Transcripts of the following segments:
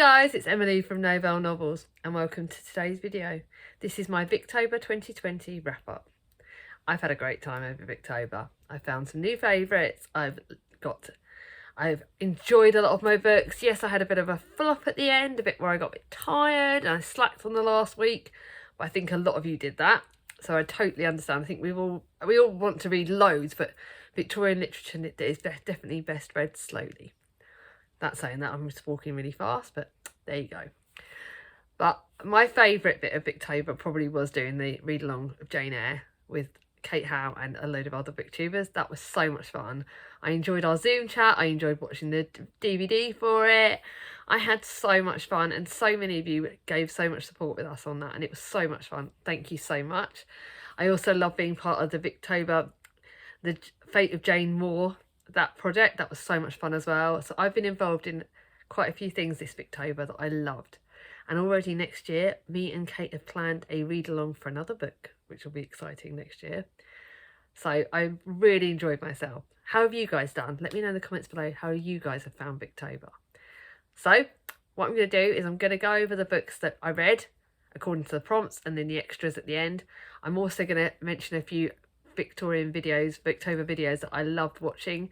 Guys, it's Emily from Novelle Novels and welcome to today's video. This is my Victober 2020 wrap up. I've had a great time over Victober. I found some new favourites. I've enjoyed a lot of my books. Yes, I had a bit of a flop at the end, a bit where I got a bit tired and I slacked on the last week, but I think a lot of you did that. So I totally understand. I think we all want to read loads, but Victorian literature is definitely best read slowly. That saying that, I'm just walking really fast, but there you go. But my favourite bit of Victober probably was doing the read along of Jane Eyre with Kate Howe and a load of other booktubers. That was so much fun. I enjoyed our Zoom chat. I enjoyed watching the DVD for it. I had so much fun, and so many of you gave so much support with us on that, and it was so much fun. Thank you so much. I also love being part of the Victober, the Fate of Jane Moore, that project. That was so much fun as well. So I've been involved in quite a few things this Victober that I loved, and already next year me and Kate have planned a read along for another book, which will be exciting next year. So I really enjoyed myself. How have you guys done? Let me know in the comments below how you guys have found Victober. So what I'm going to do is I'm going to go over the books that I read according to the prompts and then the extras at the end. I'm also going to mention a few Victober videos that I loved watching,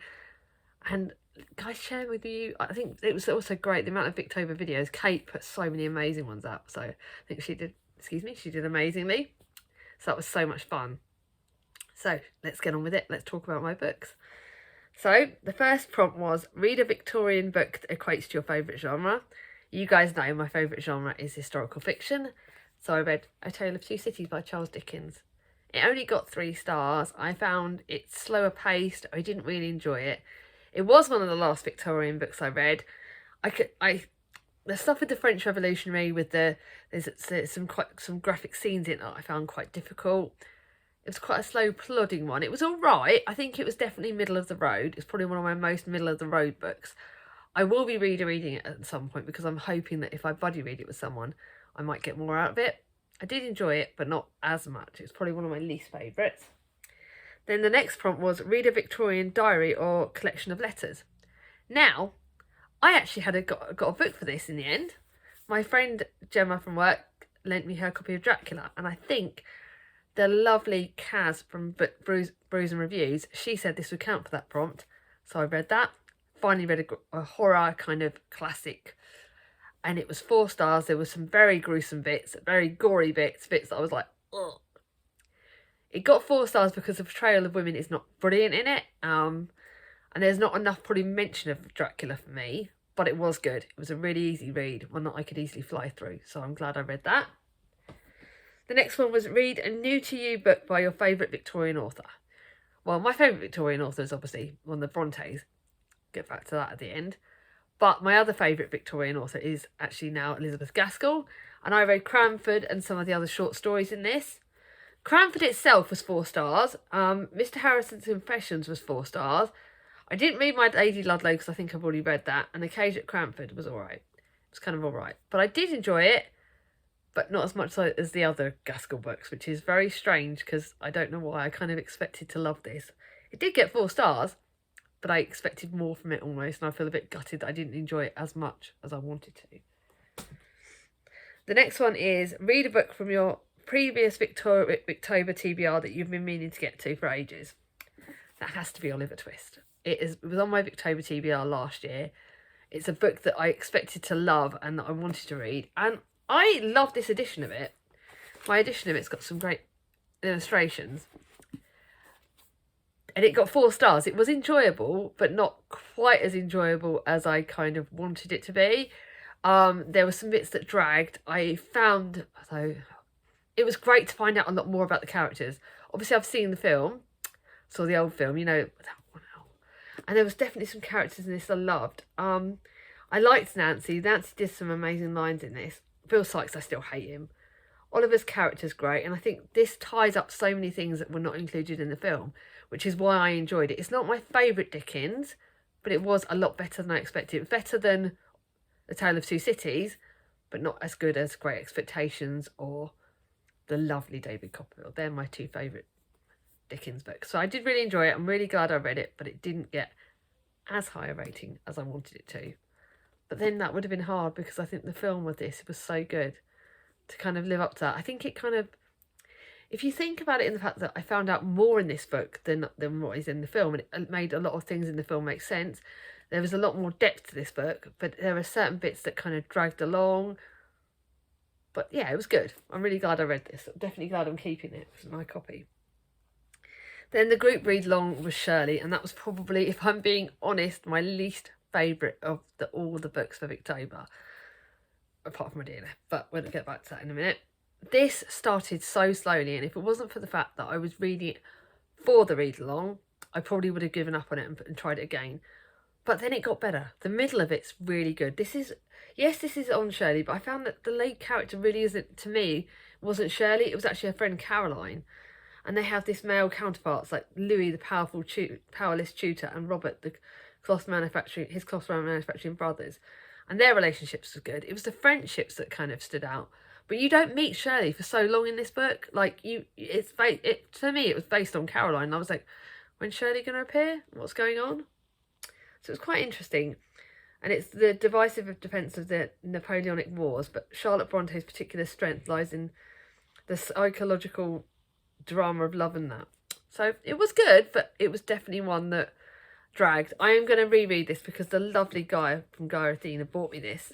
and guys, share with you. I think it was also great the amount of Victober videos. Kate put so many amazing ones up, so I think she did amazingly. So that was so much fun. So let's get on with it. Let's talk about my books. So the first prompt was read a Victorian book that equates to your favourite genre. You guys know my favourite genre is historical fiction, so I read A Tale of Two Cities by Charles Dickens. It only got 3 stars. I found it slower paced. I didn't really enjoy it. It was one of the last Victorian books I read. The stuff with the French Revolutionary, with there's some graphic scenes in it that I found quite difficult. It was quite a slow plodding one. It was all right. I think it was definitely middle of the road. It's probably one of my most middle of the road books. I will be reading it at some point because I'm hoping that if I buddy read it with someone, I might get more out of it. I did enjoy it, but not as much. It's probably one of my least favourites. Then the next prompt was read a Victorian diary or collection of letters. Now, I actually got a book for this in the end. My friend Gemma from work lent me her copy of Dracula, and I think the lovely Kaz from Brews and Reviews, she said this would count for that prompt. So I read that. Finally read a horror kind of classic, and it was 4 stars. There were some very gruesome bits, very gory bits that I was like, ugh. It got 4 stars because the portrayal of women is not brilliant in it, and there's not enough probably mention of Dracula for me, but it was good. It was a really easy read, one that I could easily fly through, so I'm glad I read that. The next one was read a new to you book by your favourite Victorian author. Well, my favourite Victorian author is obviously one of the Brontes. Get back to that at the end. But my other favourite Victorian author is actually now Elizabeth Gaskell, and I read Cranford and some of the other short stories in this. Cranford itself was 4 stars. Mr. Harrison's Confessions was 4 stars. I didn't read My Lady Ludlow because I think I've already read that, and The Cage at Cranford was alright. It was kind of alright. But I did enjoy it, but not as much as the other Gaskell books, which is very strange because I don't know why. I kind of expected to love this. It did get 4 stars, but I expected more from it almost, and I feel a bit gutted that I didn't enjoy it as much as I wanted to. The next one is read a book from your previous Victober TBR that you've been meaning to get to for ages. That has to be Oliver Twist. It was on my Victober TBR last year. It's a book that I expected to love and that I wanted to read, and I love this edition of it. My edition of it's got some great illustrations. And it got 4 stars. It was enjoyable, but not quite as enjoyable as I kind of wanted it to be. There were some bits that dragged. I found, though, it was great to find out a lot more about the characters. Obviously, I've seen the film, saw the old film, you know, and there was definitely some characters in this I loved. I liked Nancy. Nancy did some amazing lines in this. Bill Sykes, I still hate him. Oliver's character's great, and I think this ties up so many things that were not included in the film, which is why I enjoyed it. It's not my favourite Dickens, but it was a lot better than I expected. Better than A Tale of Two Cities, but not as good as Great Expectations or the lovely David Copperfield. They're my 2 favourite Dickens books. So I did really enjoy it. I'm really glad I read it, but it didn't get as high a rating as I wanted it to. But then that would have been hard because I think the film of this was so good to kind of live up to that. I think it kind of, if you think about it in the fact that I found out more in this book than what is in the film, and it made a lot of things in the film make sense. There was a lot more depth to this book, but there were certain bits that kind of dragged along. But yeah, it was good. I'm really glad I read this. I'm definitely glad I'm keeping it as my copy. Then the group read along was Shirley, and that was probably, if I'm being honest, my least favourite of all the books for Victober, apart from Adina, but we'll get back to that in a minute. This started so slowly, and if it wasn't for the fact that I was reading it for the read along, I probably would have given up on it and tried it again. But then it got better. The middle of it's really good. This is on Shirley, but I found that the lead character really isn't, to me, wasn't Shirley. It was actually her friend Caroline. And they have this male counterparts like Louis, the powerless tutor, and Robert, his cloth manufacturing brothers. And their relationships were good. It was the friendships that kind of stood out. But you don't meet Shirley for so long in this book. Like, to me, it was based on Caroline. And I was like, when's Shirley going to appear? What's going on? So it's quite interesting. And it's the divisive defence of the Napoleonic Wars, but Charlotte Bronte's particular strength lies in the psychological drama of love and that. So it was good, but it was definitely one that dragged. I am going to reread this because the lovely guy from Guy Athena bought me this.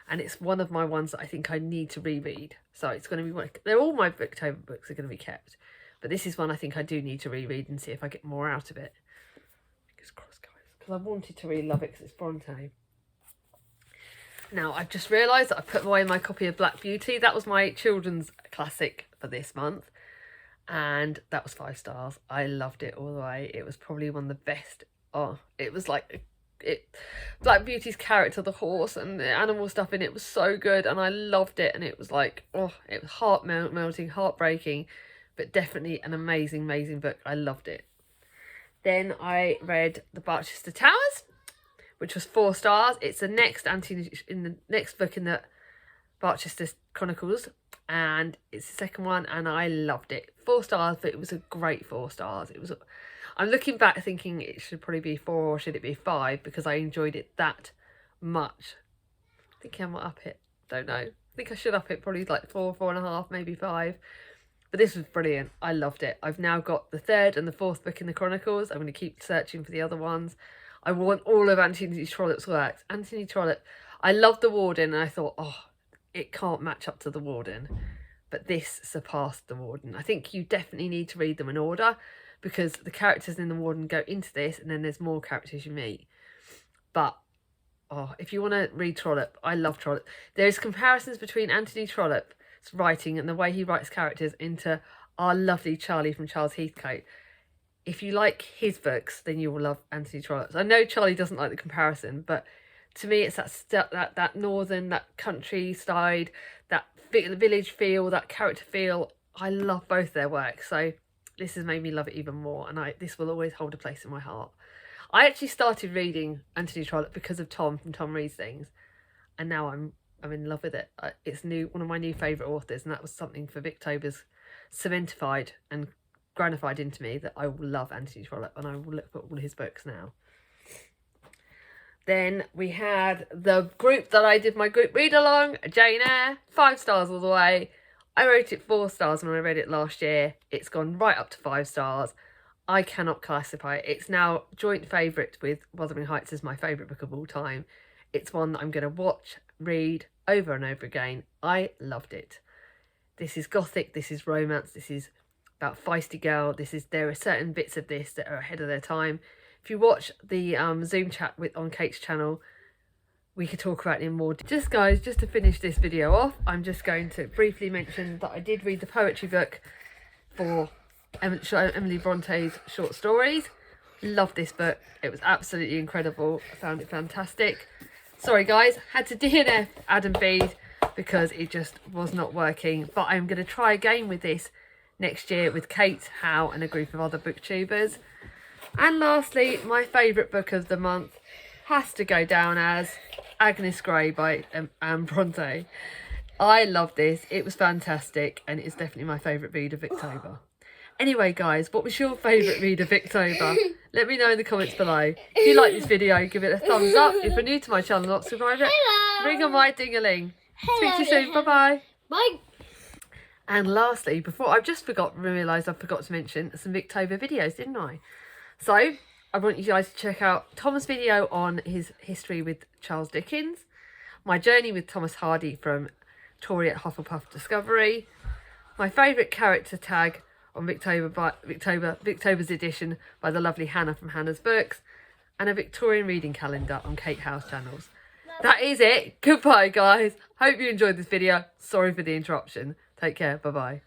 And it's one of my ones that I think I need to reread. So it's going to be one. They're all my Victober books are going to be kept. But this is one I think I do need to reread and see if I get more out of it. Fingers crossed, guys. Because I wanted to really love it because it's Bronte. Now, I've just realised that I put away my copy of Black Beauty. That was my children's classic for this month. And that was 5 stars. I loved it all the way. It was probably one of the best. Oh, it was like... Black Beauty's character, the horse and the animal stuff in it was so good, and I loved it. And it was like, oh, it was heart-melting, heartbreaking, but definitely an amazing book. I loved it. Then I read The Barchester Towers, which was 4 stars. It's the next next book in the Barchester Chronicles, and it's the second one, and I loved it. 4 stars, but it was a great 4 stars. I'm looking back thinking it should probably be 4 or should it be 5 because I enjoyed it that much. I think I might up it. Don't know. I think I should up it probably like 4, 4.5, maybe 5. But this was brilliant. I loved it. I've now got the 3rd and the 4th book in the Chronicles. I'm going to keep searching for the other ones. I want all of Anthony Trollope's works. Anthony Trollope. I loved The Warden and I thought, oh, it can't match up to The Warden. But this surpassed The Warden. I think you definitely need to read them in order, because the characters in The Warden go into this and then there's more characters you meet. But, oh, if you want to read Trollope, I love Trollope. There's comparisons between Anthony Trollope's writing and the way he writes characters into our lovely Charlie from Charles Heathcote. If you like his books, then you will love Anthony Trollope's. I know Charlie doesn't like the comparison, but to me it's that northern, that countryside, that village feel, that character feel. I love both their works. So this has made me love it even more, and this will always hold a place in my heart. I actually started reading Anthony Trollope because of Tom from Tom Reads Things, and now I'm in love with it. It's one of my new favourite authors, and that was something for Victober's cementified and gratified into me that I will love Anthony Trollope, and I will look for all his books now. Then we had the group that I did my group read along, Jane Eyre, 5 stars all the way. I wrote it 4 stars when I read it last year. It's gone right up to 5 stars. I cannot classify it. It's now joint favourite with Wuthering Heights as my favourite book of all time. It's one that I'm going to watch, read over and over again. I loved it. This is gothic, this is romance, this is about feisty girl. There are certain bits of this that are ahead of their time. If you watch the Zoom chat on Kate's channel, we could talk about it in more. Just guys, just to finish this video off, I'm just going to briefly mention that I did read the poetry book for Emily Bronte's short stories. Loved this book. It was absolutely incredible. I found it fantastic. Sorry guys, had to DNF Adam Bede because it just was not working. But I'm going to try again with this next year with Kate, Howe and a group of other booktubers. And lastly, my favourite book of the month has to go down as Agnes Grey by Anne Bronte. I love this. It was fantastic, and it's definitely my favourite read of Victober. Anyway, guys, what was your favourite read of Victober? Let me know in the comments below. If you like this video, give it a thumbs up. If you're new to my channel, not subscribed yet, ring on my ding-a-ling. Speak to you soon. Bye-bye. Bye. And lastly, before I've just realised I forgot to mention some Victober videos, didn't I? So I want you guys to check out Tom's video on his history with Charles Dickens, my journey with Thomas Hardy from Tory at Hufflepuff Discovery, my favourite character tag on Victober's edition by the lovely Hannah from Hannah's Books, and a Victorian reading calendar on Kate House channels. That is it. Goodbye, guys. Hope you enjoyed this video. Sorry for the interruption. Take care. Bye-bye.